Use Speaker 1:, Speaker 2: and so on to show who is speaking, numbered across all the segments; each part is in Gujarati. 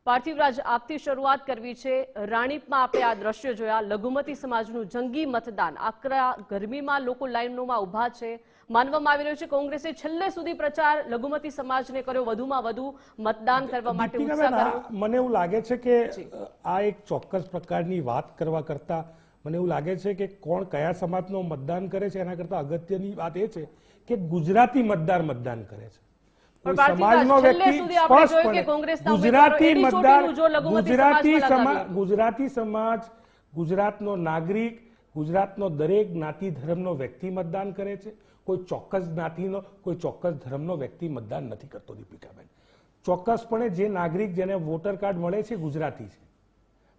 Speaker 1: પાર્થિવરાજ, આપથી શરૂઆત કરવી છે. રાણીપમાં આપણે આ દ્રશ્ય જોયા, લઘુમતી સમાજનું જંગી મતદાન. આકરા ગરમીમાં લોકો લાઈનોમાં ઊભા છે. માનવામાં આવી રહ્યું છે કોંગ્રેસે છેલ્લે સુધી પ્રચાર લઘુમતી સમાજને કર્યો, વધુમાં વધુ મતદાન કરવા માટે ઉત્સાહ કર્યો.
Speaker 2: મને એવું લાગે છે કે આ એક ચોક્કસ પ્રકારની વાત કરવા કરતા મને એવું લાગે છે કે કોણ કયા સમાજનો મતદાન કરે છે એના કરતા અગત્યની વાત એ છે કે ગુજરાતી મતદાર મતદાન કરે છે. સમાજનો વ્યક્તિ ગુજરાતી સમાજ, ગુજરાતનો નાગરિક, ગુજરાતનો દરેક જ્ઞાતિ ધર્મનો વ્યક્તિ મતદાન કરે છે. કોઈ ચોક્કસ જ્ઞાતિનો, કોઈ ચોક્કસ ધર્મનો વ્યક્તિ મતદાન નથી કરતો. દીપિકાબેન, ચોક્કસપણે જે નાગરિક જેને વોટર કાર્ડ મળે છે ગુજરાતી છે.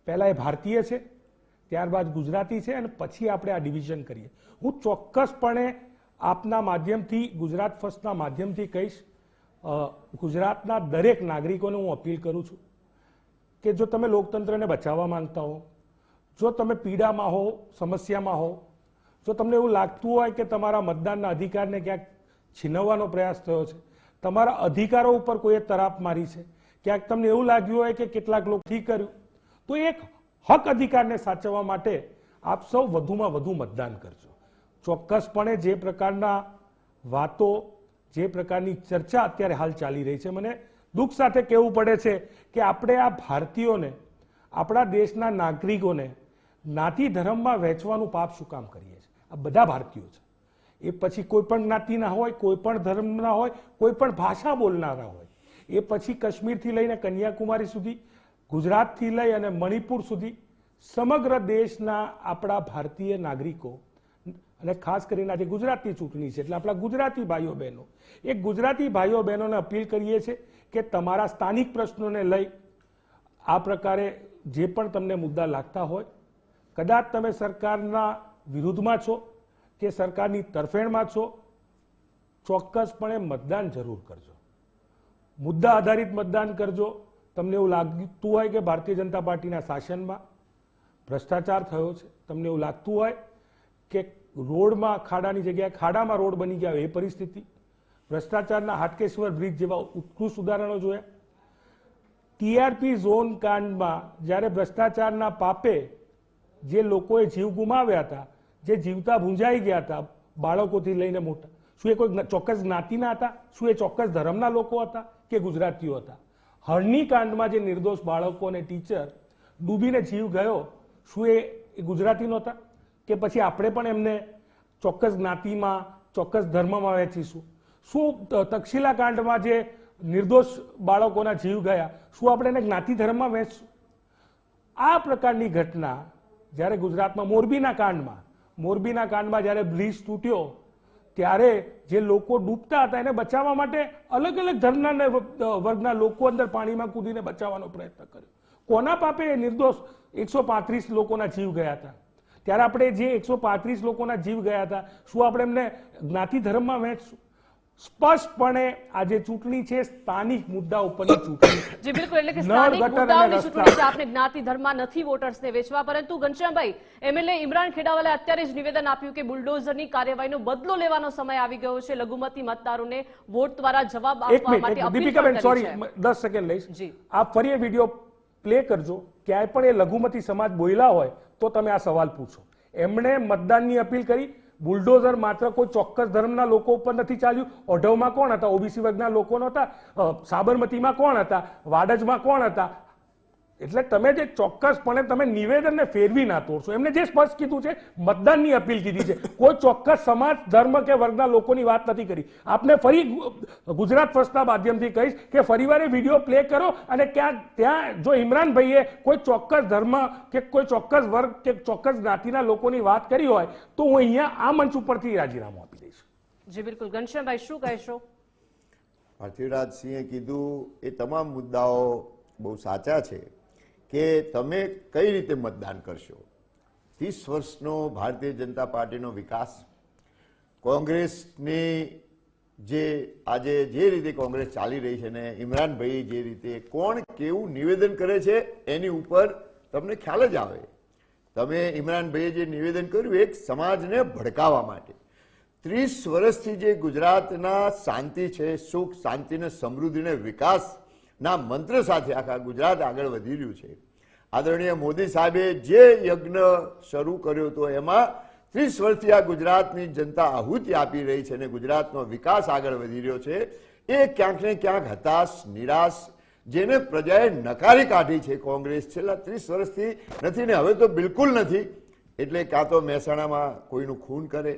Speaker 2: પહેલા એ ભારતીય છે, ત્યારબાદ ગુજરાતી છે, અને પછી આપણે આ ડિવિઝન કરીએ. હું ચોક્કસપણે આપના માધ્યમથી, ગુજરાત ફર્સ્ટના માધ્યમથી કહીશ, ગુજરાતના દરેક નાગરિકોને હું અપીલ કરું છું કે જો તમે લોકતંત્રને બચાવવા માંગતા હો, જો તમે પીડામાં હો, સમસ્યામાં હો, જો તમને એવું લાગતું હોય કે તમારા મતદાનના અધિકારને ક્યાંક છીનવવાનો પ્રયાસ થયો છે, તમારા અધિકારો ઉપર કોઈએ તરાપ મારી છે, ક્યાંક તમને એવું લાગ્યું હોય કે કેટલાક લોકો ઠીક કર્યું, તો એક હક અધિકારને સાચવવા માટે આપ સૌ વધુમાં વધુ મતદાન કરજો. ચોક્કસપણે જે પ્રકારના વાતો, જે પ્રકારની ચર્ચા અત્યારે હાલ ચાલી રહી છે, મને દુઃખ સાથે કહેવું પડે છે કે આપણે આ ભારતીયોને, આપણા દેશના નાગરિકોને જ્ઞાતિ ધર્મમાં વહેંચવાનું પાપ શું કામ કરીએ છીએ. આ બધા ભારતીયો છે, એ પછી કોઈ પણ જ્ઞાતિના હોય, કોઈ પણ ધર્મના હોય, કોઈ પણ ભાષા બોલનારા હોય, એ પછી કાશ્મીરથી લઈને કન્યાકુમારી સુધી, ગુજરાતથી લઈ અને મણિપુર સુધી સમગ્ર દેશના આપણા ભારતીય નાગરિકો, અને ખાસ કરીને આજે ગુજરાતની ચૂંટણી છે એટલે આપણા ગુજરાતી ભાઈઓ બહેનો, એ ગુજરાતી ભાઈઓ બહેનોને અપીલ કરીએ છીએ કે તમારા સ્થાનિક પ્રશ્નોને લઈ આ પ્રકારે જે પણ તમને મુદ્દા લાગતા હોય, કદાચ તમે સરકારના વિરુદ્ધમાં છો કે સરકારની તરફેણમાં છો, ચોક્કસપણે મતદાન જરૂર કરજો. મુદ્દા આધારિત મતદાન કરજો. તમને એવું લાગતું હોય કે ભારતીય જનતા પાર્ટીના શાસનમાં ભ્રષ્ટાચાર થયો છે, તમને એવું લાગતું હોય કે રોડમાં ખાડાની જગ્યાએ ખાડામાં રોડ બની ગયા એ પરિસ્થિતિ, ભ્રષ્ટાચારના હાટકેશ્વર બ્રિજ જેવા ઉત્કૃષ્ટ ઉદાહરણો જોયા. ટીઆરપી ઝોન કાંડમાં જ્યારે ભ્રષ્ટાચારના પાપે જે લોકોએ જીવ ગુમાવ્યા હતા, જે જીવતા ભૂંજાઈ ગયા હતા, બાળકોથી લઈને મોટા, શું એ કોઈ ચોક્કસ જ્ઞાતિના હતા? શું એ ચોક્કસ ધર્મના લોકો હતા કે ગુજરાતીઓ હતા? હરણી કાંડમાં જે નિર્દોષ બાળકો અને ટીચર ડૂબીને જીવ ગયો, શું એ ગુજરાતી નહોતા? કે પછી આપણે પણ એમને ચોક્કસ જ્ઞાતિમાં, ચોક્કસ ધર્મમાં વહેંચીશું? શું તક્ષશિલા કાંડમાં જે નિર્દોષ બાળકોના જીવ ગયા, શું આપણે એને જ્ઞાતિ ધર્મમાં વહેંચશું? આ પ્રકારની ઘટના જ્યારે ગુજરાતમાં મોરબીના કાંડમાં જ્યારે બ્રિજ તૂટ્યો ત્યારે જે લોકો ડૂબતા હતા એને બચાવવા માટે અલગ અલગ ધર્મના વર્ગના લોકો અંદર પાણીમાં કૂદીને બચાવવાનો પ્રયત્ન કર્યો. કોના પાપે નિર્દોષ 135 લોકોના જીવ ગયા હતા? ત્યારે આપણે જે 135 લોકોના જીવ ગયા હતા, શું આપણે એમને જ્ઞાતિ ધર્મમાં વહેંચશું? સ્પષ્ટપણે આજે ચૂંટણી છે સ્થાનિક મુદ્દા ઉપરની ચૂંટણી.
Speaker 1: જી બિલકુલ, એટલે કે સ્થાનિક મુદ્દાઓની ચૂંટણી છે. આપણે જ્ઞાતિ ધર્મમાં નથી વોટર્સને વેચવા. પરંતુ ઘનશ્યામભાઈ, એમએલએ ઇમરાન ખેડાવાલાએ અત્યારે જ નિવેદન આપ્યું કે બુલડોઝરની કાર્યવાહીનો બદલો લેવાનો સમય આવી ગયો છે. લઘુમતી મતદારોને વોટ દ્વારા જવાબ આપવા માટે અપીલ કરી છે.
Speaker 2: સોરી, 10 સેકન્ડ લઈશ. જી, આપ ફરી એ વિડીયો પ્લે કરજો. ક્યાંય પણ એ લઘુમતી સમાજ બોલ્યા હોય તો તમે આ સવાલ પૂછો. એમણે મતદાનની અપીલ કરી. બુલડોઝર માત્ર કોઈ ચોક્કસ ધર્મના લોકો ઉપર નથી ચાલ્યું. ઓઢવમાં કોણ હતા? ઓબીસી વર્ગના લોકો નહોતા. સાબરમતીમાં કોણ હતા? વાડજમાં કોણ હતા? એટલે તમે જે ચોક્કસપણે તમે નિવેદનને ફેરવી ના તોડશો. એમને જે સ્પષ્ટ કીધું છે, મતદાનની અપીલ કીધી છે. કોઈ ચોક્કસ સમાજ, ધર્મ કે વર્ગના લોકોની વાત નથી કરી. આપને ફરી ગુજરાત ફર્સ્ટના માધ્યમથી કહીશ કે ફરીવાર એ વિડીયો પ્લે કરો, અને ત્યાં જો ઇમરાનભાઈએ કોઈ ચોક્કસ ધર્મ કે કોઈ ચોક્કસ વર્ગ કે ચોક્કસ જ્ઞાતિના લોકોની વાત કરી હોય તો હું અહીંયા આ મંચ ઉપરથી રાજીનામું આપી દઈશ.
Speaker 1: જી બિલકુલ. ઘનશ્યામભાઈ, શું કહેશો?
Speaker 3: પાર્થિવરાજસિંહે કીધું એ તમામ મુદ્દાઓ બહુ સાચા છે કે તમે કઈ રીતે મતદાન કરશો. 30 વર્ષનો ભારતીય જનતા પાર્ટીનો વિકાસ, કોંગ્રેસની જે આજે જે રીતે કોંગ્રેસ ચાલી રહી છે ને ઇમરાનભાઈ જે રીતે કોણ કેવું નિવેદન કરે છે એની ઉપર તમને ખ્યાલ જ આવે. તમે ઇમરાનભાઈએ જે નિવેદન કર્યું એક સમાજને ભડકાવવા માટે, 30 વર્ષથી જે ગુજરાતના શાંતિ છે, સુખ શાંતિ ને સમૃદ્ધિ ને વિકાસ ના મંત્ર સાથે આખા ગુજરાત આગળ વધી રહ્યું છે. આદરણીય મોદી સાહેબે જે યજ્ઞ શરૂ કર્યો હતો એમાં 30 વર્ષથી આ ગુજરાતની જનતા આહુતિ આપી રહી છે અને ગુજરાતનો વિકાસ આગળ વધી રહ્યો છે. એ ક્યાંક ને ક્યાંક હતાશ, નિરાશ, જેને પ્રજાએ નકારી કાઢી છે કોંગ્રેસ છેલ્લા 30 વર્ષથી નથી ને હવે તો બિલકુલ નથી. એટલે કાં તો મહેસાણામાં કોઈનું ખૂન કરે,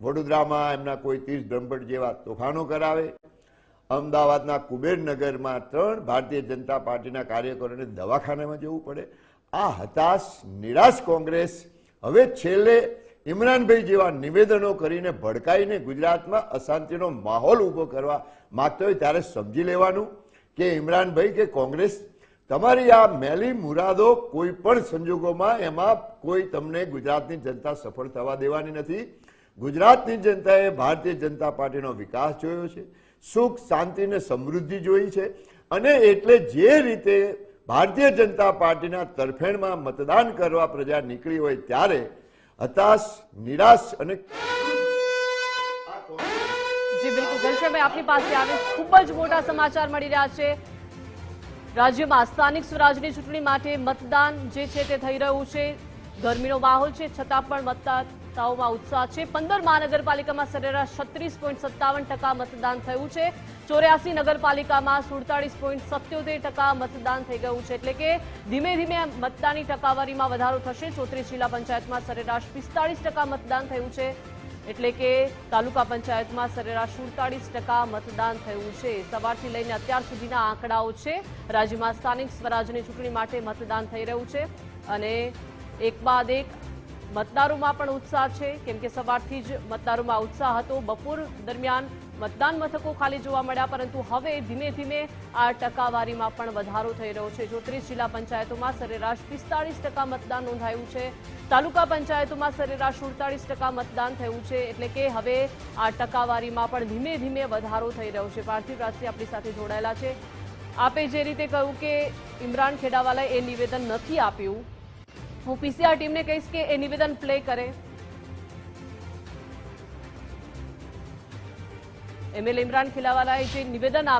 Speaker 3: વડોદરામાં એમના કોઈ તીર્થ બ્રહ્મભટ્ટ જેવા તોફાનો કરાવે, અમદાવાદના કુબેરનગરમાં 3 ભારતીય જનતા પાર્ટીના કાર્યકરોને દવાખાનામાં જવું પડે. આ હતાશ, નિરાશ કોંગ્રેસ હવે છેલ્લે ઇમરાનભાઈ જેવા નિવેદનો કરીને ભડકાઈને ગુજરાતમાં અશાંતિનો માહોલ ઊભો કરવા માંગતો હોય ત્યારે સમજી લેવાનું કે ઇમરાનભાઈ કે કોંગ્રેસ, તમારી આ મેલી મુરાદો કોઈ પણ સંજોગોમાં એમાં કોઈ તમને ગુજરાતની જનતા સફળ થવા દેવાની નથી. ગુજરાતની જનતાએ ભારતીય જનતા પાર્ટીનો વિકાસ જોયો છે, સુખ, શાંતિ ને સમૃદ્ધિ જોઈ છે અને એટલે જે રીતે ભારતીય જનતા પાર્ટીના તરફેણમાં મતદાન કરવા પ્રજા નીકળી હોય ત્યારે હતાશ, નિરાશ અને
Speaker 1: જી બિલકુલ ઘનશ્યામભાઈ, આપની પાસે આવે ખૂબ જ મોટા સમાચાર મળી રહ્યા છે. રાજ્યમાં સ્થાનિક સ્વરાજની ચૂંટણી માટે મતદાન જે છે તે થઈ રહ્યું છે. ગરમીનો માહોલ છે છતાં પણ મતદાતાઓમાં ઉત્સાહ છે. 15 મહાનગરપાલિકામાં સરેરાશ 36.57% મતદાન થયું છે. 84 નગરપાલિકામાં 47.77% મતદાન થઈ ગયું છે. એટલે કે ધીમે ધીમે મતદાનની ટકાવારીમાં વધારો થશે. 34 જિલ્લા પંચાયતમાં સરેરાશ 45% મતદાન થયું છે. એટલે કે તાલુકા પંચાયતમાં સરેરાશ 47% મતદાન થયું છે. સવારથી લઈને અત્યાર સુધીના આંકડાઓ છે. રાજ્યમાં સ્થાનિક સ્વરાજની ચૂંટણી માટે મતદાન થઈ રહ્યું છે અને એક બાદ એક મતદારોમાં પણ ઉત્સાહ છે, કેમ કે સવારથી જ મતદારોમાં ઉત્સાહ હતો. બપોર દરમિયાન મતદાન મથકો ખાલી જોવા મળ્યા, પરંતુ હવે ધીમે ધીમે આ ટકાવારીમાં પણ વધારો થઈ રહ્યો છે. 34 જિલ્લા પંચાયતોમાં સરેરાશ 45% મતદાન નોંધાયું છે. તાલુકા પંચાયતોમાં સરેરાશ 47% મતદાન થયું છે. એટલે કે હવે આ ટકાવારીમાં પણ ધીમે ધીમે વધારો થઈ રહ્યો છે. પાર્થિવ રાજથી આપણી સાથે જોડાયેલા છે. આપે જે રીતે કહ્યું કે ઇમરાન ખેડાવાલાએ એ નિવેદન નથી આપ્યું, હું પીસીઆર ટીમને કહીશ કે એ નિવેદન પ્લે કરે. એમએલએ ઇમરાન ખેડાવાલાએ જે નિવેદન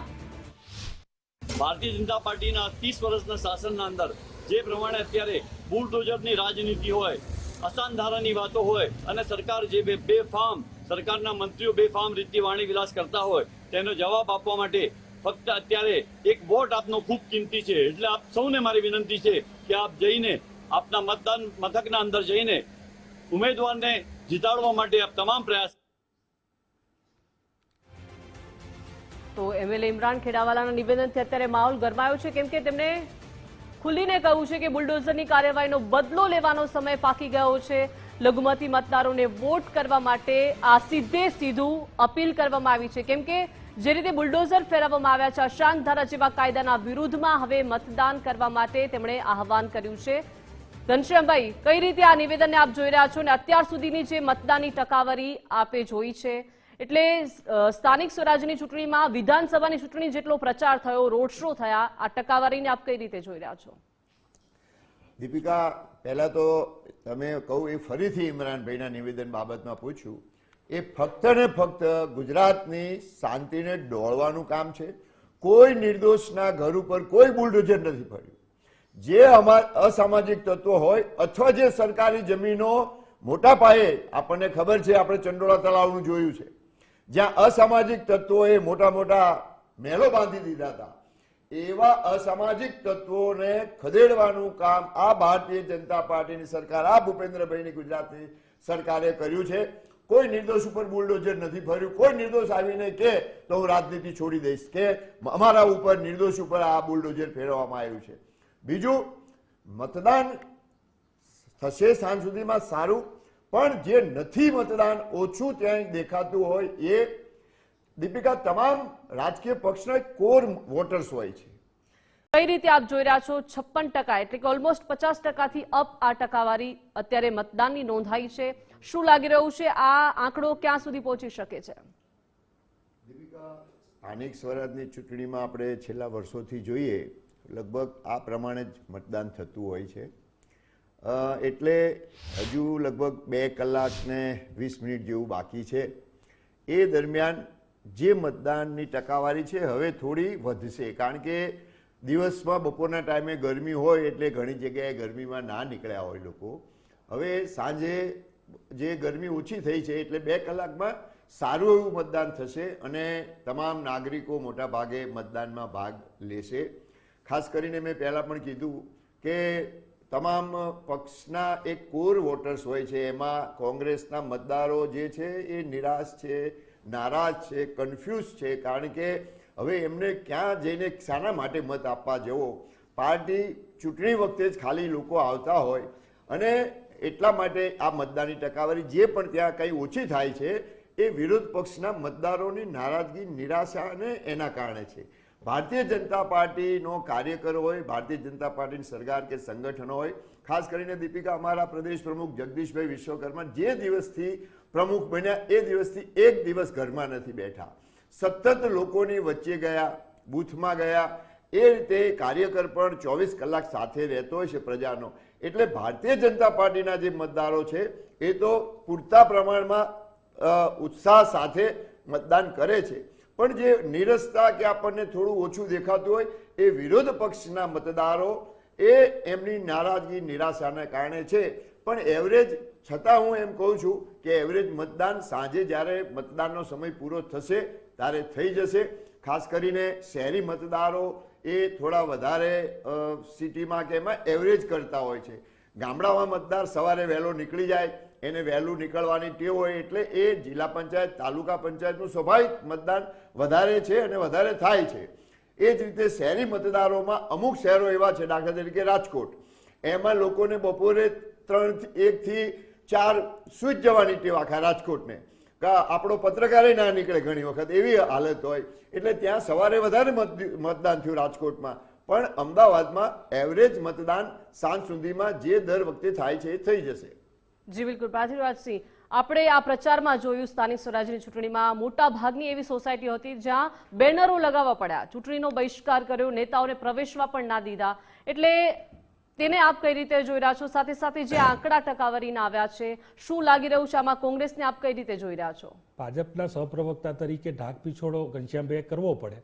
Speaker 4: ભારતીય જનતા પાર્ટીના 30 વર્ષના શાસનના અંદર જે પ્રમાણે અત્યારે બુલડોઝરની રાજનીતિ હોય, અસાનધારાની વાતો હોય અને સરકાર જે બેફામ, સરકારના મંત્રીઓ બેફામ રીતે વાણી વિલાસ કરતા હોય, તેનો જવાબ આપવા માટે ફક્ત અત્યારે એક વોટ આપનો ખૂબ કિંમતી છે. એટલે આપ સૌને મારી વિનંતી છે કે આપ જઈને આપના મતદાન મથકના અંદર જઈને ઉમેદવારને જીતાડવા માટે આપ તમામ પ્રયાસ.
Speaker 1: તો એમએલએ ઇમરાન ખેડાવાલાના નિવેદનથી અત્યારે માહોલ ગરમાયો છે, કેમ કે તેમણે ખુલીને કહ્યું છે કે બુલડોઝરની કાર્યવાહીનો બદલો લેવાનો સમય પાકી ગયો છે. લઘુમતી મતદારોને વોટ કરવા માટે આ સીધું અપીલ કરવામાં આવી છે, કેમ કે જે રીતે બુલડોઝર ફેરવવામાં આવ્યા છે, અશાંત ધારા જેવા કાયદાના વિરુદ્ધમાં હવે મતદાન કરવા માટે તેમણે આહવાન કર્યું છે. ઘનશ્યામભાઈ, કઈ રીતે આ નિવેદનને આપ જોઈ રહ્યા છો અને અત્યાર સુધીની જે મતદાનની ટકાવારી આપે જોઈ છે, એટલે સ્થાનિક સ્વરાજની ચૂંટણીમાં વિધાનસભાની ચૂંટણી જેટલો પ્રચાર થયો, રોડ શો થયા, આ ટકાવારીને આપ કઈ રીતે જોઈ રહ્યા છો?
Speaker 3: દીપિકા, પહેલા તો તમે કહું એ ફરીથી ઇમરાનભાઈના નિવેદન બાબતમાં પૂછ્યું, એ ફક્ત ને ફક્ત ગુજરાતની શાંતિને ડોળવાનું કામ છે. કોઈ નિર્દોષના ઘર ઉપર કોઈ બુલડોઝર નથી ફર્યું. જે અસામાજિક તત્વો હોય અથવા જે સરકારી જમીનો મોટા પાયે, આપણને ખબર છે, આપણે ચંડોળા તળાવનું જોયું છે, જ્યાં અસામાજિક તત્વોએ મોટા મોટા મહેલો બાંધી દીધા હતા, એવા અસામાજિક તત્વોને ખદેડવાનું કામ આ ભારતીય જનતા પાર્ટીની સરકાર, આ ભૂપેન્દ્રભાઈની ગુજરાતની સરકારે કર્યું છે. કોઈ નિર્દોષ ઉપર બુલડોઝર નથી ફર્યું. કોઈ નિર્દોષ આવીને કે તો હું રાજનીતિ છોડી દઈશ કે અમારા ઉપર, નિર્દોષ ઉપર આ બુલડોઝર ફેરવવામાં આવ્યું છે. બીજું, મતદાન થશે સાંજ સુધીમાં સારું, પણ જે નથી મતદાન ઓછું ત્યાં દેખાતું હોય એ, દીપિકા, તમામ રાજકીય પક્ષના કોર વોટર્સ હોય છે.
Speaker 1: કઈ રીતે આપ જોઈ રહ્યા છો? 56%, એટલે કે ઓલમોસ્ટ 50%થી અપ આ ટકાવારી અત્યારે મતદાનની નોંધાઈ છે. શું લાગી રહ્યું છે, આ આંકડો ક્યાં સુધી પહોંચી શકે છે?
Speaker 3: દીપિકા, સ્થાનિક સ્વરાજની ચૂંટણીમાં આપણે છેલ્લા વર્ષોથી જોઈએ લગભગ આ પ્રમાણે જ મતદાન થતું હોય છે. એટલે હજુ લગભગ 2 કલાક ને 20 મિનિટ જેવું બાકી છે. એ દરમિયાન જે મતદાનની ટકાવારી છે હવે થોડી વધશે, કારણ કે દિવસમાં બપોરના ટાઈમે ગરમી હોય એટલે ઘણી જગ્યાએ ગરમીમાં ના નીકળ્યા હોય લોકો. હવે સાંજે જે ગરમી ઓછી થઈ છે એટલે 2 કલાકમાં સારું એવું મતદાન થશે અને તમામ નાગરિકો મોટા ભાગે મતદાનમાં ભાગ લેશે. ખાસ કરીને મેં પહેલાં પણ કીધું કે તમામ પક્ષના એક કોર વોટર્સ હોય છે, એમાં કોંગ્રેસના મતદારો જે છે એ નિરાશ છે, નારાજ છે, કન્ફ્યુઝ છે, કારણ કે હવે એમને ક્યાં જઈને શાના માટે મત આપવા જવો. પાર્ટી ચૂંટણી વખતે જ ખાલી લોકો આવતા હોય અને એટલા માટે આ મતદાનની ટકાવારી જે પણ ત્યાં કંઈ ઓછી થાય છે એ વિરોધ પક્ષના મતદારોની નારાજગી, નિરાશા અને એના કારણે છે. ભારતીય જનતા પાર્ટીનો કાર્યકર હોય, ભારતીય જનતા પાર્ટીની સરકાર કે સંગઠનો હોય, ખાસ કરીને દીપિકા અમારા પ્રદેશ પ્રમુખ જગદીશભાઈ વિશ્વકર્મા જે દિવસથી પ્રમુખ બન્યા એ દિવસથી એક દિવસ ઘરમાં નથી બેઠા, સતત લોકોની વચ્ચે ગયા, બૂથમાં ગયા. એ રીતે કાર્યકર પણ 24 કલાક સાથે રહેતો હોય છે પ્રજાનો. એટલે ભારતીય જનતા પાર્ટીના જે મતદારો છે એ તો પૂરતા પ્રમાણમાં ઉત્સાહ સાથે મતદાન કરે છે, પણ જે નિરસતા કે આપણને થોડું ઓછું દેખાતું હોય એ વિરોધ પક્ષના મતદારો એ એમની નારાજગી, નિરાશાના કારણે છે. પણ એવરેજ છતાં હું એમ કહું છું કે એવરેજ મતદાન સાંજે જ્યારે મતદાનનો સમય પૂરો થશે ત્યારે થઈ જશે. ખાસ કરીને શહેરી મતદારો એ થોડા વધારે સિટીમાં કે એમાં એવરેજ કરતા હોય છે. ગામડામાં મતદાર સવારે વહેલો નીકળી જાય, એને વહેલું નીકળવાની ટેવ હોય એટલે એ જિલ્લા પંચાયત, તાલુકા પંચાયતનું સ્વાભાવિક મતદાન વધારે છે અને વધારે થાય છે. એ જ રીતે શહેરી મતદારોમાં અમુક શહેરો એવા છે, દાખલા તરીકે રાજકોટ, એમાં લોકોને બપોરે 1 થી 4 સૂઈ જવાની ટેવ આખા રાજકોટને. આપણો પત્રકારે ના નીકળે ઘણી વખત, એવી હાલત હોય. એટલે ત્યાં સવારે વધારે મતદાન થયું રાજકોટમાં, પણ અમદાવાદમાં એવરેજ મતદાન સાંજ સુધીમાં જે દર વખતે થાય છે એ થઈ જશે.
Speaker 1: જી બિલકુલ. પાર્થિવરાજસિંહ, આપણે આ પ્રચારમાં જોયું સ્થાનિક સ્વરાજ્યની ચૂંટણીમાં મોટા ભાગની એવી સોસાયટીઓ હતી જ્યાં બેનરો લગાવવા પડ્યા, ચૂંટણીનો બહિષ્કાર કર્યો, નેતાઓને પ્રવેશવા પણ ના દીધા. એટલે તેને આપ કઈ રીતે જોઈ રહ્યા છો? સાથે સાથે જે આંકડા ટકાવારીના આવ્યા છે, શું લાગી રહ્યું છે આમાં? કોંગ્રેસને આપ કઈ રીતે જોઈ રહ્યા છો?
Speaker 2: ભાજપના સહપ્રવક્તા તરીકે ઢાક પીછોડો ઘનશ્યામભાઈએ કરવો પડે,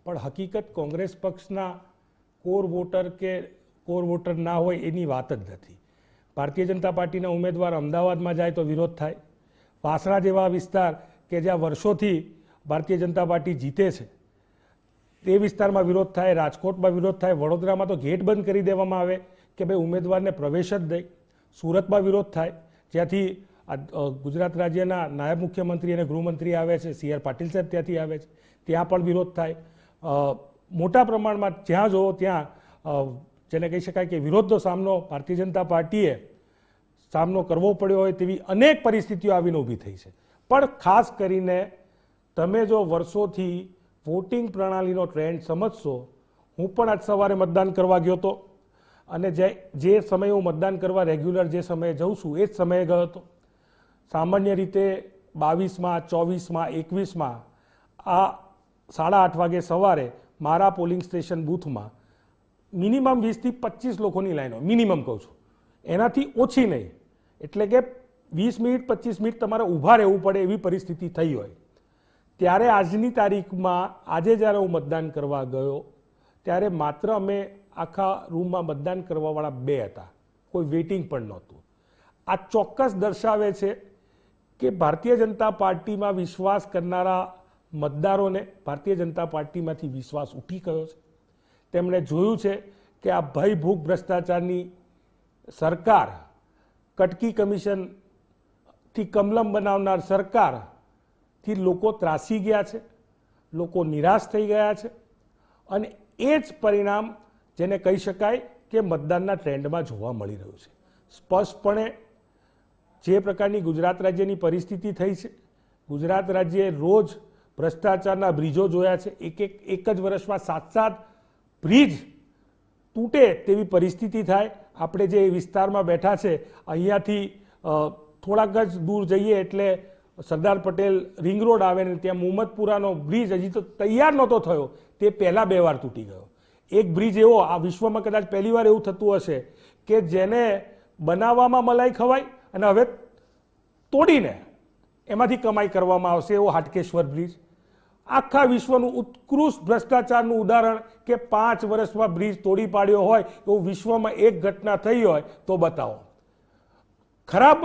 Speaker 2: પણ હકીકત કોંગ્રેસ પક્ષના કોર વોટર કે કોર વોટર ના હોય એની વાત જ નથી. ભારતીય જનતા પાર્ટીના ઉમેદવાર અમદાવાદમાં જાય તો વિરોધ થાય, વાસણા જેવા વિસ્તાર કે જ્યાં વર્ષોથી ભારતીય જનતા પાર્ટી જીતે છે તે વિસ્તારમાં વિરોધ થાય, રાજકોટમાં વિરોધ થાય, વડોદરામાં તો ગેટ બંધ કરી દેવામાં આવે કે ભાઈ ઉમેદવારને પ્રવેશ જ દે, સુરતમાં વિરોધ થાય જ્યાંથી ગુજરાત રાજ્યના નાયબ મુખ્યમંત્રી અને ગૃહમંત્રી આવે છે, CR પાટીલ સાહેબ ત્યાંથી આવે છે, ત્યાં પણ વિરોધ થાય. મોટા પ્રમાણમાં જ્યાં જુઓ ત્યાં જેને કહી શકાય કે વિરોધનો સામનો ભારતીય જનતા પાર્ટીએ સામનો કરવો પડ્યો હોય તેવી અનેક પરિસ્થિતિઓ આવીને ઊભી થઈ છે. પણ ખાસ કરીને તમે જો વર્ષોથી વોટિંગ પ્રણાલીનો ટ્રેન્ડ સમજશો, હું પણ આજ સવારે મતદાન કરવા ગયો હતો અને જે સમયે હું મતદાન કરવા રેગ્યુલર જે સમયે જઉં છું એ જ સમયે ગયો હતો. સામાન્ય રીતે 22માં, 24માં, 21માં આ 8:30 વાગે સવારે મારા પોલિંગ સ્ટેશન બૂથમાં મિનિમમ 20 થી 25 લોકોની લાઈનો, મિનિમમ કહું છું, એનાથી ઓછી નહીં. એટલે કે 20 મિનિટ 25 મિનિટ તમારે ઊભા રહેવું પડે એવી પરિસ્થિતિ થઈ હોય. ત્યારે આજની તારીખમાં આજે જ્યારે હું મતદાન કરવા ગયો ત્યારે માત્ર અમે આખા રૂમમાં મતદાન કરવાવાળા 2 હતા, કોઈ વેઇટિંગ પણ નહોતું. આ ચોક્કસ દર્શાવે છે કે ભારતીય જનતા પાર્ટીમાં વિશ્વાસ કરનારા મતદારોને ભારતીય જનતા પાર્ટીમાંથી વિશ્વાસ ઉઠી ગયો છે. તેમણે જોયું છે કે આ ભય ભૂખ ભ્રષ્ટાચારની સરકાર, કટકી કમિશનથી કમલમ બનાવનાર સરકારથી લોકો ત્રાસી ગયા છે, લોકો નિરાશ થઈ ગયા છે અને એ જ પરિણામ જેને કહી શકાય કે મતદાનના ટ્રેન્ડમાં જોવા મળી રહ્યું છે. સ્પષ્ટપણે જે પ્રકારની ગુજરાત રાજ્યની પરિસ્થિતિ થઈ છે, ગુજરાત રાજ્યે રોજ ભ્રષ્ટાચારના બ્રિજો જોયા છે. એક જ વર્ષમાં 7 બ્રિજ તૂટે તેવી પરિસ્થિતિ થાય. આપણે જે વિસ્તારમાં બેઠા છે અહીંયાથી થોડાક જ દૂર જઈએ એટલે સરદાર પટેલ રિંગ રોડ આવે ને ત્યાં મુહમ્મદપુરાનો બ્રિજ હજી તો તૈયાર નહોતો થયો, તે પહેલાં 2 વાર તૂટી ગયો. એક બ્રિજ એવો આ વિશ્વમાં કદાચ પહેલી વાર એવું થતું હશે કે જેને બનાવવામાં મલાઈ ખવાય અને હવે તોડીને એમાંથી કમાઈ કરવામાં આવશે, એવો હાટકેશ્વર બ્રિજ. આખા વિશ્વનું ઉત્કૃષ્ટ ભ્રષ્ટાચારનું ઉદાહરણ કે 5 વર્ષમાં બ્રિજ તોડી પાડ્યો હોય એવું વિશ્વમાં એક ઘટના થઈ હોય તો બતાવો. ખરાબ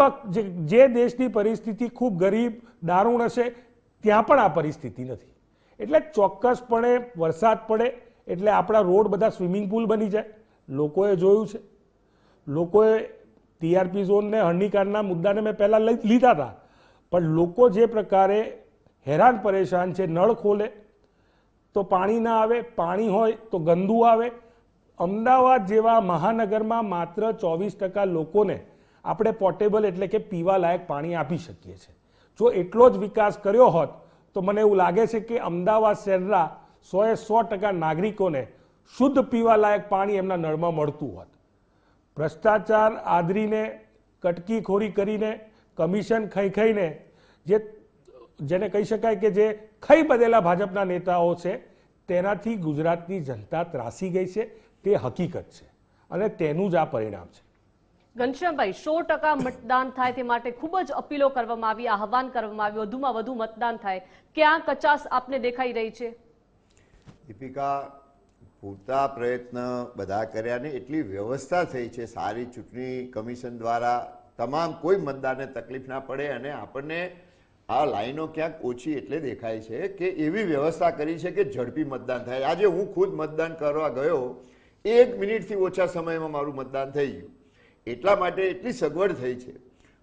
Speaker 2: જે દેશની પરિસ્થિતિ ખૂબ ગરીબ દારૂણ હશે ત્યાં પણ આ પરિસ્થિતિ નથી. એટલે ચોક્કસપણે વરસાદ પડે એટલે આપણા રોડ બધા સ્વિમિંગ પુલ બની જાય. લોકોએ જોયું છે, લોકોએ ટીઆરપી ઝોનને હરણીકાંડના મુદ્દાને મેં પહેલાં લીધા હતા, પણ લોકો જે પ્રકારે હેરાન પરેશાન છે, નળ ખોલે તો પાણી ના આવે, પાણી હોય તો ગંદુ આવે. અમદાવાદ જેવા મહાનગરમાં માત્ર 24% લોકોને આપણે પોર્ટેબલ એટલે કે પીવા લાયક પાણી આપી શકીએ છીએ. જો એટલો જ વિકાસ કર્યો હોત તો મને એવું લાગે છે કે અમદાવાદ શહેરના 100% નાગરિકોને શુદ્ધ પીવા લાયક પાણી એમના નળમાં મળતું હોત. ભ્રષ્ટાચાર આદરીને, કટકીખોરી કરીને, કમિશન ખાઈને જેને કહી શકાય કે જે ખાઈ બધેલા ભાજપના નેતાઓ છે તેનાથી ગુજરાતની જનતા ત્રાસી ગઈ છે. તે હકીકત છે અને તેનું જ આ પરિણામ છે.
Speaker 1: ઘનશ્યામભાઈ, 100% મતદાન થાય તે માટે ખૂબ જ અપીલો કરવામાં આવી, આહવાન કરવામાં આવ્યું, વધુમાં વધુ મતદાન થાય. ક્યાં કચાસ આપને દેખાઈ રહી છે?
Speaker 3: દીપિકા, પૂરતા પ્રયત્ન બધા કર્યા ને એટલી વ્યવસ્થા થઈ છે સારી ચૂંટણી કમિશન દ્વારા, તમામ કોઈ મતદારને તકલીફ ના પડે. અને આપણને આ લાઈનો ક્યાંક ઓછી એટલે દેખાય છે કે એવી વ્યવસ્થા કરી છે કે ઝડપી મતદાન થાય. આજે હું ખુદ મતદાન કરવા ગયો, 1 મિનિટથી ઓછા સમયમાં મારું મતદાન થઈ ગયું. એટલા માટે એટલી સગવડ થઈ છે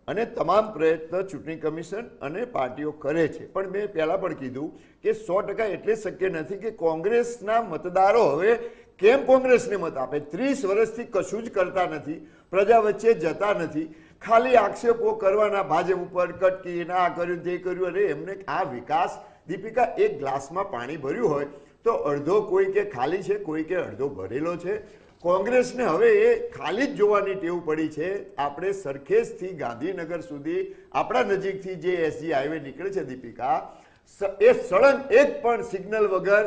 Speaker 3: અને તમામ પ્રયત્ન ચૂંટણી કમિશન અને પાર્ટીઓ કરે છે. પણ મેં પહેલાં પણ કીધું કે 100% એટલે શક્ય નથી કે કોંગ્રેસના મતદારો હવે કેમ કોંગ્રેસને મત આપે. 30 વર્ષથી કશું જ કરતા નથી, પ્રજા વચ્ચે જતા નથી, ખાલી આક્ષેપો કરવાના ભાજપ ઉપર, કટકી ના કર્યું તે કર્યું. અરે એમને આ વિકાસ, દીપિકા, એક ગ્લાસમાં પાણી ભર્યું હોય તો અડધો કોઈ કે ખાલી છે, કોઈ કે અડધો ભરેલો છે. કોંગ્રેસને હવે એ ખાલી જ જોવાની ટેવ પડી છે. આપણે સરખેજથી ગાંધીનગર સુધી આપણા નજીકથી જે એસજી હાઈવે નીકળે છે દીપિકા, એ સળંગ એક પણ સિગ્નલ વગર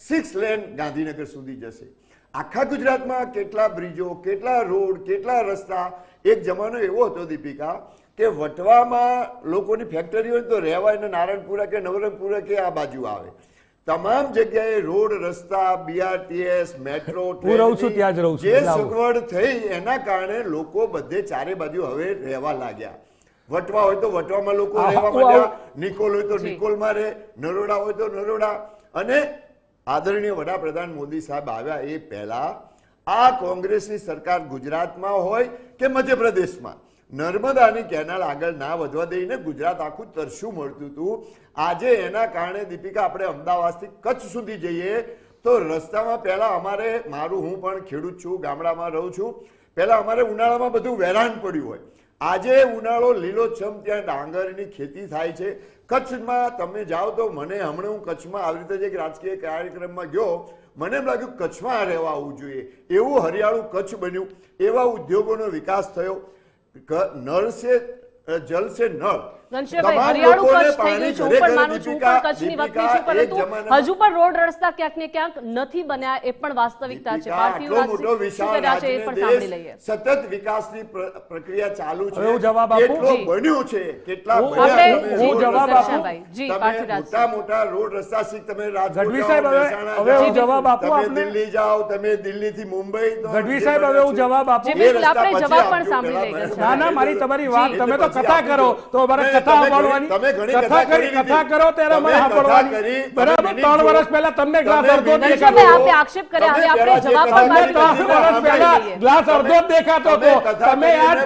Speaker 3: 6 લેન ગાંધીનગર સુધી જશે. આખા ગુજરાતમાં કેટલા બ્રિજો, કેટલા રોડ, કેટલા રસ્તા. એક જમાનો એવો હતો દીપિકા કે વટવામાં લોકોની ફેક્ટરી હોય તો રહેવાય ને નારાયણપુરા કે નવરંગપુરા કે આ બાજુ આવે. તમામ જગ્યાએ રોડ, રસ્તા, બીઆરટીએસ, મેટ્રો જે સગવડ થઈ એના કારણે લોકો બધે ચારે બાજુ હવે રહેવા લાગ્યા. વટવા હોય તો વટવામાં લોકો રહેવા માંડ્યા, નિકોલ હોય તો નિકોલમાં રહે, નરોડા હોય તો નરોડા. અને આદરણીય વડાપ્રધાન મોદી સાહેબ આવ્યા એ પહેલા આ કોંગ્રેસની સરકાર ગુજરાતમાં હોય કે મધ્યપ્રદેશમાં નર્મદાની કેનાલ આગળ ના વધવા દઈને ગુજરાત આખું તરસ્યું મળતું હતું. આજે એના કારણે દીપિકા, આપણે અમદાવાદથી કચ્છ સુધી જઈએ તો રસ્તામાં પહેલા અમારે, હું પણ ખેડૂત છું, ગામડામાં રહું છું, પહેલા અમારે ઉનાળામાં બધું વેરાન પડ્યું હોય. આજે ઉનાળો લીલોછમ, ત્યાં ડાંગરની ખેતી થાય છે. કચ્છમાં તમે જાઓ તો હમણાં હું કચ્છમાં આવી રીતે એક રાજકીય કાર્યક્રમમાં ગયો, મને એમ લાગ્યું કચ્છમાં રહેવા આવવું જોઈએ. એવું હરિયાળું કચ્છ બન્યું, એવા ઉદ્યોગોનો વિકાસ થયો. નળ સે જલ સે નળ.
Speaker 1: ઘનશ્યામભાઈ, હરિયાળું કચ્છ થઈ ગયું છે, હું પણ માનું છું, પણ કચ્છની વતની છું, પરંતુ હજુ પણ રોડ રસ્તા ક્યાંક ને ક્યાંક નથી બન્યા, એ પણ વાસ્તવિકતા છે. ભારતીય રાજ્ય શું કર્યા છે એ પણ સાંભળી લઈએ.
Speaker 3: સતત વિકાસની પ્રક્રિયા ચાલુ છે.
Speaker 2: હું જવાબ આપું.
Speaker 3: કેટલો બન્યું છે, કેટલા
Speaker 2: હું જવાબ આપું.
Speaker 1: જી,
Speaker 3: મોટા મોટા રોડ રસ્તા શીખ તમે
Speaker 2: ગઢવી સાહેબ, હવે હું જવાબ આપું.
Speaker 3: તમે દિલ્હી જાઓ, તમે દિલ્હીથી મુંબઈ,
Speaker 2: ગઢવી સાહેબ, હવે હું જવાબ આપું.
Speaker 1: આપણે જવાબ પણ સાંભળી લઈએ.
Speaker 2: ના ના, મારી તમારી વાત, તમે તો કથા કરો તો અમારે કથા સાંભળવાની, કથા કરો ત્યારે અમારે સાંભળવાની. બરાબર, 3 વર્ષ પહેલા તમને ગ્લાસ અડધો
Speaker 1: દેખાતો, આક્ષેપ કર્યા, હવે આપણે જવાબ પણ
Speaker 2: 3 વર્ષ પહેલા ગ્લાસ અડધો જ દેખાતો હતો. તમે આજ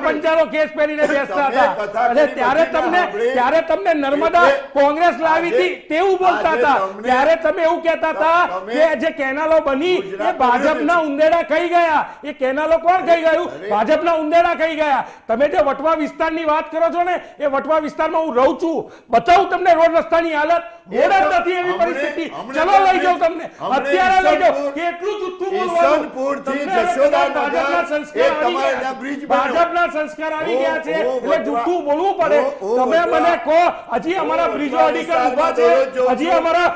Speaker 2: પંજાનો કેસ પહેરીને બેસતા હતા અને ત્યારે તમને નર્મદા કોંગ્રેસ લાવી હતી તેવું બોલતા હતા. ત્યારે તમે એવું કહેતા હતા કે જે કેનાલો બની એ ભાજપના ઉંદેડા ખાઈ ગયા. એ કેનાલો કોણ ખાઈ ગયું? ભાજપના ઉંદેડા ખાઈ ગયા. તમે જે વટવા વિસ્તારની વાત કરો છો ને, એ વટવા વિસ્તારમાં હું રહું છું, બતાવું તમને રોડ રસ્તાની હાલત. રોડ જ નથી એવી પરિસ્થિતિ. ચલો લઈ જાઉં તમને, અત્યારે લઈ જાઉં. કેટલું જુઠ્ઠું બોલવાનું. ભાજપના સંસ્કાર આવી ગયા છે એટલે જુઠ્ઠું બોલવું પડે. તમે મને કહો, હજી અમારા બ્રિજો અડીકર ઉભા છે, હજી અમારા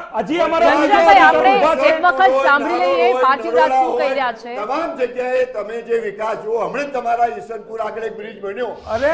Speaker 1: આપણે એક વખત સાંભળી લઈએ પાર્થિવરાજ શું કહી રહ્યા છે.
Speaker 3: તમામ જગ્યાએ તમે જે વિકાસ જુઓ, હમણાં તમારા ઈસનપુર આગળ એક બ્રિજ બન્યો,
Speaker 2: અરે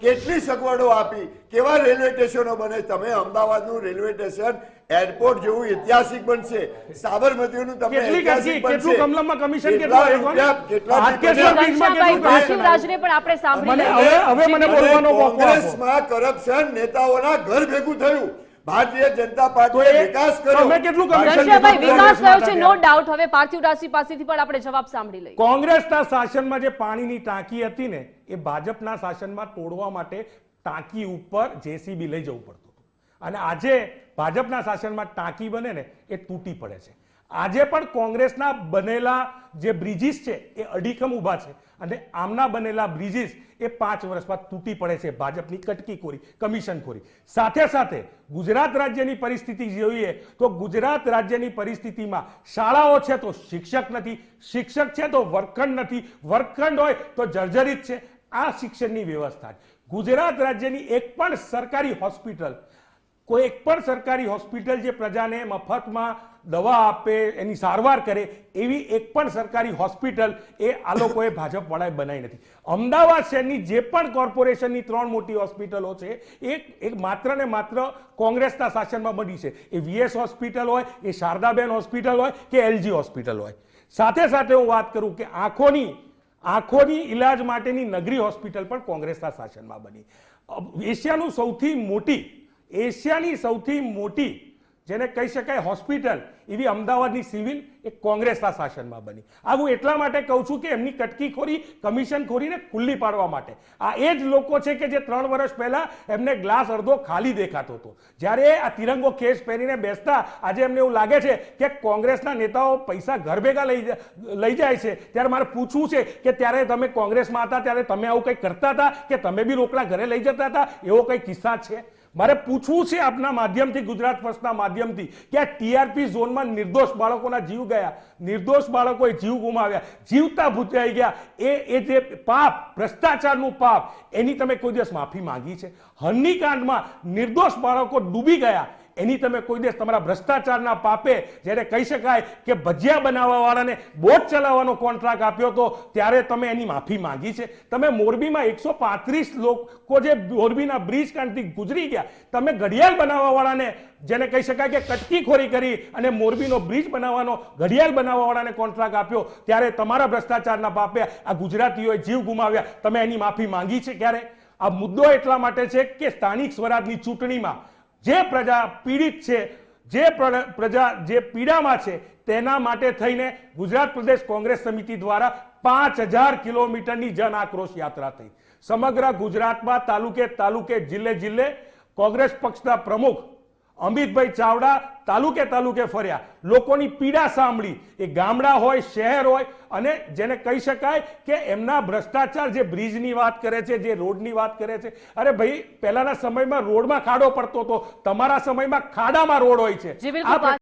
Speaker 3: કેટલી કેવી સગવડો આપી, કેવા રેલવે સ્ટેશનો બને. તમે અમદાવાદનું રેલવે સ્ટેશન એરપોર્ટ જેવું ઐતિહાસિક બનશે, સાબરમતીનું તમને
Speaker 2: કેટલી
Speaker 3: ઐતિહાસિક
Speaker 2: કેટલું
Speaker 3: બનશે.
Speaker 2: કમલમમાં કમિશન
Speaker 3: કેટલા
Speaker 2: કેટલું
Speaker 3: રૂપિયા- કેટલા
Speaker 2: હાટકેશ્વર
Speaker 3: રૂપિયા-
Speaker 2: બીચમાં
Speaker 1: ઘનશ્યામભાઈ,
Speaker 2: કેટલું કમિશન
Speaker 1: પાર્થિવરાજને પણ આપણે સાંભળી
Speaker 2: મને
Speaker 1: લઈએ.
Speaker 2: હવે મને બોલવાનો મોકો આપો.
Speaker 3: કોંગ્રેસમાં કરપ્શન નેતાઓના ઘર ભેગું થયું. ભારતીય જનતા
Speaker 2: તો
Speaker 3: પાર્ટીએ
Speaker 2: એ
Speaker 3: વિકાસ કર્યો.
Speaker 2: તમે કેટલું કમિશન
Speaker 1: ઘનશ્યામભાઈ,
Speaker 2: લીધું
Speaker 1: વિકાસ થયો છે,
Speaker 2: કોંગ્રેસ
Speaker 1: નો
Speaker 2: માટે?
Speaker 1: ડાઉટ. હવે પાર્થિવરાજસિંહ પાસેથી પણ આપણે જવાબ સાંભળી લઈએ.
Speaker 2: કોંગ્રેસના શાસનમાં જે પાણીની ટાંકી હતી ને એ ભાજપના શાસનમાં તોડવા માટે ટાંકી ઉપર જેસીબી લઈ જવું પડતું હતું, અને આજે ભાજપના શાસનમાં ટાંકી બને ને એ તૂટી પડે છે. આજે પણ કોંગ્રેસના બનેલા જે બ્રિજીસ છે એ અડીખમ ઊભા છે, અને આમના બનેલા બ્રિજીસ એ 5 વર્ષ બાદ તૂટી પડે છે ભાજપની કટકીખોરી, કમિશનખોરી. સાથે સાથે ગુજરાત રાજ્યની પરિસ્થિતિ જોઈએ તો ગુજરાત રાજ્યની પરિસ્થિતિમાં શાળાઓ છે તો શિક્ષક નથી, શિક્ષક છે તો વર્ગખંડ નથી, વર્ગખંડ હોય તો જર્જરિત છે. આ શિક્ષણની વ્યવસ્થા. ગુજરાત રાજ્યની એક પણ સરકારી હોસ્પિટલ, કોઈ એક પણ સરકારી હોસ્પિટલ જે પ્રજાને મફતમાં દવા આપે, એની સારવાર કરે, એવી એક પણ સરકારી હોસ્પિટલ એ આ લોકોએ ભાજપવાળાએ બનાવી નથી. અમદાવાદ શહેરની જે પણ કોર્પોરેશનની 3 મોટી હોસ્પિટલો છે એ માત્ર ને માત્ર કોંગ્રેસના શાસનમાં બની છે. એ વીએસ હોસ્પિટલ હોય, એ શારદાબેન હોસ્પિટલ હોય કે એલજી હોસ્પિટલ હોય. સાથે સાથે હું વાત કરું કે આંખોની ઈલાજ માટેની નગરી હોસ્પિટલ પણ કોંગ્રેસના શાસનમાં બની. એશિયાની સૌથી મોટી જેને કહી શકાય હોસ્પિટલ એવી અમદાવાદની સિવિલ એ કોંગ્રેસના શાસનમાં બની. આ હું એટલા માટે કહું છું કે એમની કટકીખોરી, કમિશનખોરીને ખુલ્લી પાડવા માટે. આ એ જ લોકો છે કે જે 3 વર્ષ પહેલા એમને ગ્લાસ અડધો ખાલી દેખાતો હતો. જ્યારે આ તિરંગો કેસ પહેરીને બેસતા આજે એમને એવું લાગે છે કે કોંગ્રેસના નેતાઓ પૈસા ઘર ભેગા લઈ જાય છે. ત્યારે મારે પૂછવું છે કે ત્યારે તમે કોંગ્રેસમાં હતા ત્યારે તમે આવું કંઈ કરતા હતા કે તમે બી રોકડા ઘરે લઈ જતા હતા? એવો કંઈ કિસ્સા છે? મારે પૂછવું છે આપના માધ્યમથી, ગુજરાત ફર્સ્ટના માધ્યમથી, કે આ ટીઆરપી ઝોનમાં નિર્દોષ બાળકોના જીવ ગયા, નિર્દોષ બાળકોએ જીવ ગુમાવ્યા, જીવતા ભૂતાઈ ગયા. એ જે પાપ, ભ્રષ્ટાચારનું પાપ, એની તમે કોઈ દિવસ માફી માંગી છે? હનીકાંડમાં નિર્દોષ બાળકો ડૂબી ગયા, એની તમે કોઈ દિવસ તમારા ભ્રષ્ટાચારના પાપે, જ્યારે કહી શકાય કે ભજીયા બનાવવા વાળાને બોટ ચલાવવાનો કોન્ટ્રાક્ટ આપ્યો હતો, ત્યારે તમે એની માફી માંગી છે? તમે મોરબીમાં 135 લોકો જે મોરબીના બ્રિજ કાંઠથી ગુજરી ગયા, તમે ઘડિયાળ બનાવવા વાળાને, જેને કહી શકાય કે કટકીખોરી કરી અને મોરબીનો બ્રિજ બનાવવાનો, ઘડિયાળ બનાવવા વાળાને કોન્ટ્રાક્ટ આપ્યો, ત્યારે તમારા ભ્રષ્ટાચારના પાપે આ ગુજરાતીઓએ જીવ ગુમાવ્યા, તમે એની માફી માંગી છે ક્યારે? આ મુદ્દો એટલા માટે છે કે સ્થાનિક સ્વરાજની ચૂંટણીમાં જે પ્રજા પીડિત છે, જે પ્રજા જે પીડામાં છે, તેના માટે થઈને ગુજરાત પ્રદેશ કોંગ્રેસ સમિતિ દ્વારા 5000 કિલોમીટરની જન આક્રોશ યાત્રા થઈ. સમગ્ર ગુજરાતમાં તાલુકે જિલ્લે કોંગ્રેસ પક્ષના પ્રમુખ અમિતભાઈ ચાવડા તાલુકે ફર્યા, લોકોની પીડા સાંભળી. એ ગામડા હોય, શહેર હોય, અને જેને કહી શકાય કે એમના ભ્રષ્ટાચાર, જે બ્રિજની વાત કરે છે, જે રોડની વાત કરે છે. અરે ભાઈ, પહેલાના સમયમાં રોડમાં ખાડો પડતો હતો, તમારા સમયમાં ખાડામાં રોડ હોય છે.
Speaker 1: જી બિલકુલ.